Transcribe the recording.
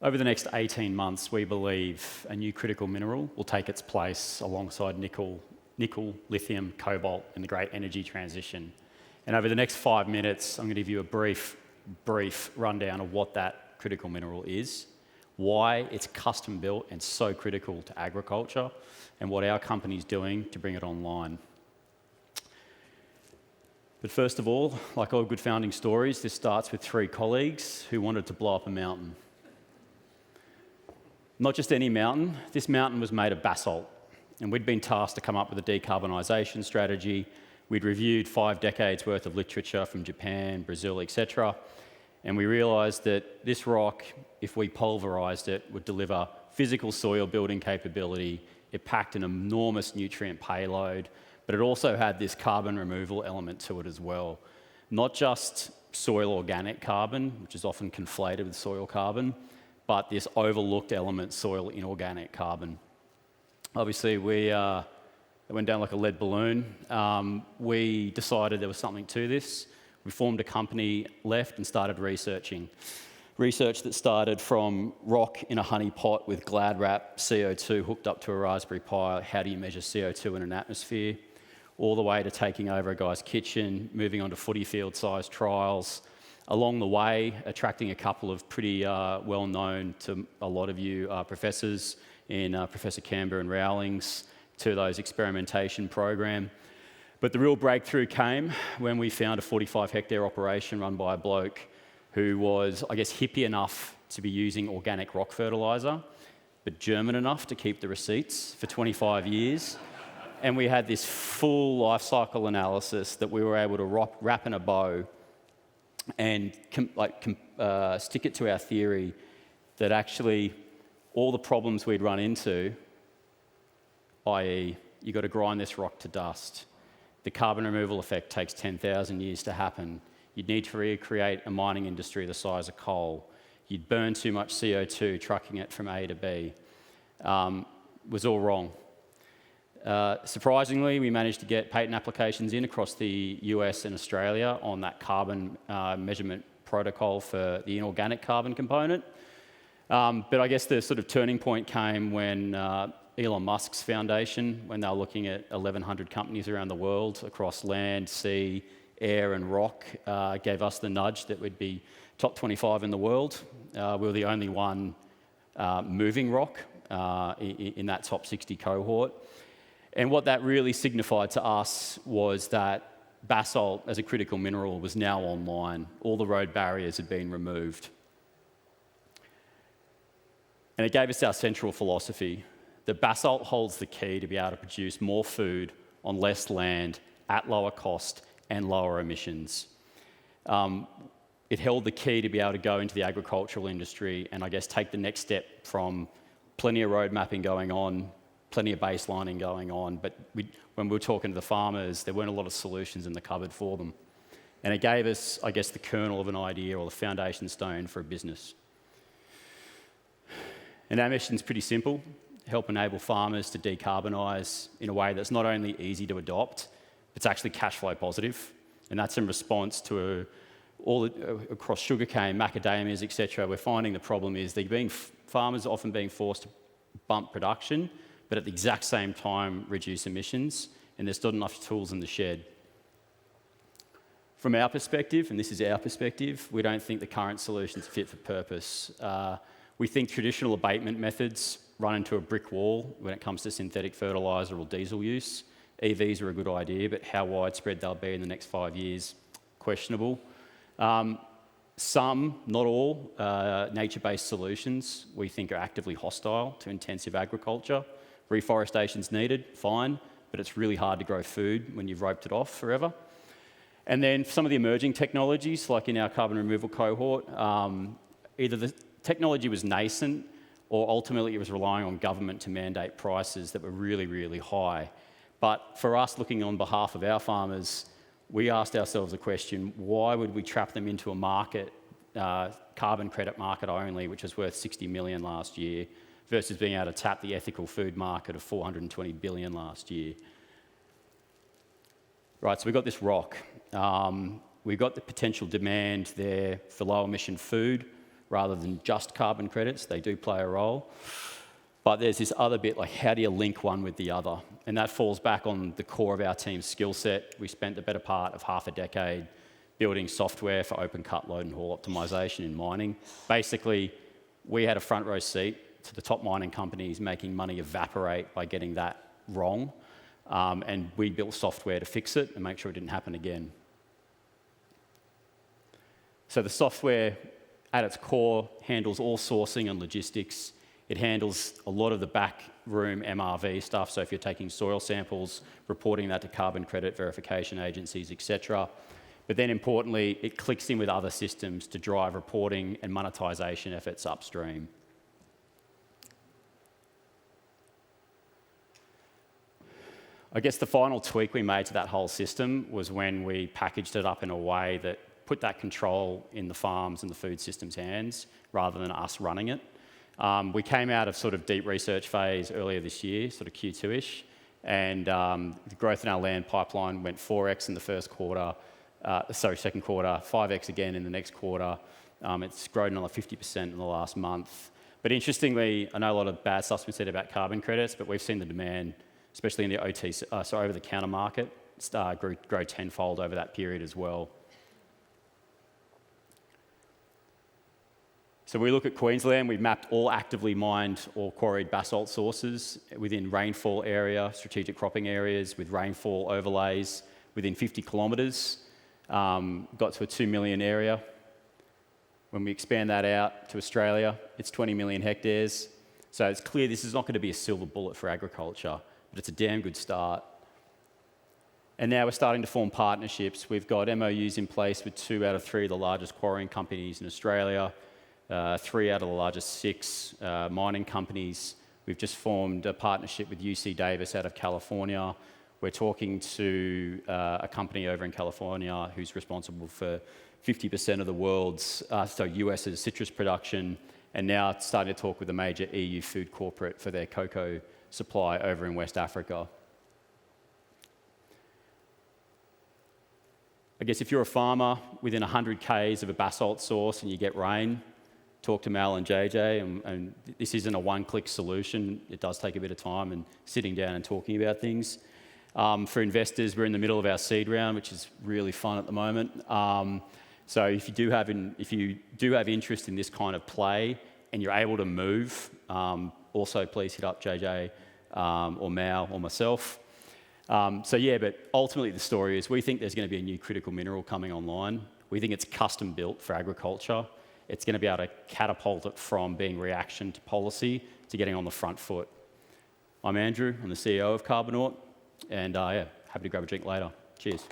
Over the next 18 months, we believe a new critical mineral will take its place alongside nickel, lithium, cobalt in the great energy transition. And over the next 5 minutes, I'm going to give you a brief rundown of what that critical mineral is, why it's custom built and so critical to agriculture, and what our company's doing to bring it online. But first of all, like all good founding stories, this starts with 3 colleagues who wanted to blow up a mountain. Not just any mountain, this mountain was made of basalt, and we'd been tasked to come up with a decarbonisation strategy. We'd reviewed 5 decades worth of literature from Japan, Brazil, etc. And we realised that this rock, if we pulverised it, would deliver physical soil building capability. It packed an enormous nutrient payload, but it also had this carbon removal element to it as well. Not just soil organic carbon, which is often conflated with soil carbon, but this overlooked element, soil inorganic carbon. Obviously, it went down like a lead balloon. We decided there was something to this. We formed a company, left, and started researching. Research that started from rock in a honey pot with glad wrap CO2 hooked up to a Raspberry Pi. How do you measure CO2 in an atmosphere? All the way to taking over a guy's kitchen, moving on to footy field-sized trials. Along the way, attracting a couple of pretty well-known to a lot of you professors in Professor Canberra and Rowlings to those experimentation program. But the real breakthrough came when we found a 45-hectare operation run by a bloke who was, I guess, hippie enough to be using organic rock fertiliser, but German enough to keep the receipts for 25 years. And we had this full life cycle analysis that we were able to wrap in a bow and stick it to our theory that actually all the problems we'd run into, i.e. you've got to grind this rock to dust, the carbon removal effect takes 10,000 years to happen, you'd need to recreate a mining industry the size of coal, you'd burn too much CO2 trucking it from A to B, was all wrong. Surprisingly, we managed to get patent applications in across the US and Australia on that carbon measurement protocol for the inorganic carbon component. But I guess the sort of turning point came when Elon Musk's foundation, when they were looking at 1,100 companies around the world across land, sea, air and rock, gave us the nudge that we'd be top 25 in the world. We were the only one moving rock in that top 60 cohort. And what that really signified to us was that basalt as a critical mineral was now online. All the road barriers had been removed. And it gave us our central philosophy that basalt holds the key to be able to produce more food on less land at lower cost and lower emissions. It held the key to be able to go into the agricultural industry and I guess take the next step from plenty of road mapping going on, plenty of baselining going on, but when we were talking to the farmers, there weren't a lot of solutions in the cupboard for them. And it gave us, I guess, the kernel of an idea or the foundation stone for a business. And our mission's pretty simple: help enable farmers to decarbonise in a way that's not only easy to adopt, it's actually cash flow positive. And that's in response to all across sugarcane, macadamias, etc. We're finding the problem is farmers are often being forced to bump production, but at the exact same time reduce emissions, and there's not enough tools in the shed. From our perspective, and this is our perspective, we don't think the current solution's fit for purpose. We think traditional abatement methods run into a brick wall when it comes to synthetic fertiliser or diesel use. EVs are a good idea, but how widespread they'll be in the next 5 years, questionable. Some, not all, nature-based solutions we think are actively hostile to intensive agriculture. Reforestation's needed, fine, but it's really hard to grow food when you've roped it off forever. And then some of the emerging technologies, like in our carbon removal cohort, either the technology was nascent or ultimately it was relying on government to mandate prices that were really, really high. But for us, looking on behalf of our farmers, we asked ourselves the question, why would we trap them into a market, carbon credit market only, which was worth 60 million last year, versus being able to tap the ethical food market of 420 billion last year. Right, so we've got this rock. We've got the potential demand there for low emission food, rather than just carbon credits. They do play a role. But there's this other bit, like how do you link one with the other? And that falls back on the core of our team's skill set. We spent the better part of half a decade building software for open cut, load and haul optimization in mining. Basically, we had a front row seat to the top mining companies making money evaporate by getting that wrong. And we built software to fix it and make sure it didn't happen again. So the software at its core handles all sourcing and logistics. It handles a lot of the backroom MRV stuff. So if you're taking soil samples, reporting that to carbon credit verification agencies, etc. But then importantly, it clicks in with other systems to drive reporting and monetization efforts upstream. I guess the final tweak we made to that whole system was when we packaged it up in a way that put that control in the farms and the food system's hands rather than us running it. We came out of sort of deep research phase earlier this year, sort of Q2-ish, and the growth in our land pipeline went 4x in the second quarter, 5x again in the next quarter. It's grown another 50% in the last month. But interestingly, I know a lot of bad stuff's been said about carbon credits, but we've seen the demand, especially in the over-the-counter market, grow tenfold over that period as well. So we look at Queensland, we've mapped all actively mined or quarried basalt sources within rainfall area, strategic cropping areas with rainfall overlays within 50 kilometres, got to a 2 million area. When we expand that out to Australia, it's 20 million hectares. So it's clear this is not going to be a silver bullet for agriculture, but it's a damn good start. And now we're starting to form partnerships. We've got MOUs in place with 2 out of 3 of the largest quarrying companies in Australia, 3 out of the largest 6 mining companies. We've just formed a partnership with UC Davis out of California. We're talking to a company over in California who's responsible for 50% of the world's, US's citrus production, and now starting to talk with a major EU food corporate for their cocoa supply over in West Africa. I guess if you're a farmer within 100 k's of a basalt source and you get rain, talk to Mal and JJ, and this isn't a one-click solution. It does take a bit of time and sitting down and talking about things. For investors, we're in the middle of our seed round, which is really fun at the moment. So if you do have interest in this kind of play and you're able to move, also please hit up JJ or Mal or myself. But ultimately the story is we think there's going to be a new critical mineral coming online. We think it's custom built for agriculture. It's going to be able to catapult it from being reaction to policy to getting on the front foot. I'm Andrew, I'm the CEO of Carbonaught, and happy to grab a drink later. Cheers.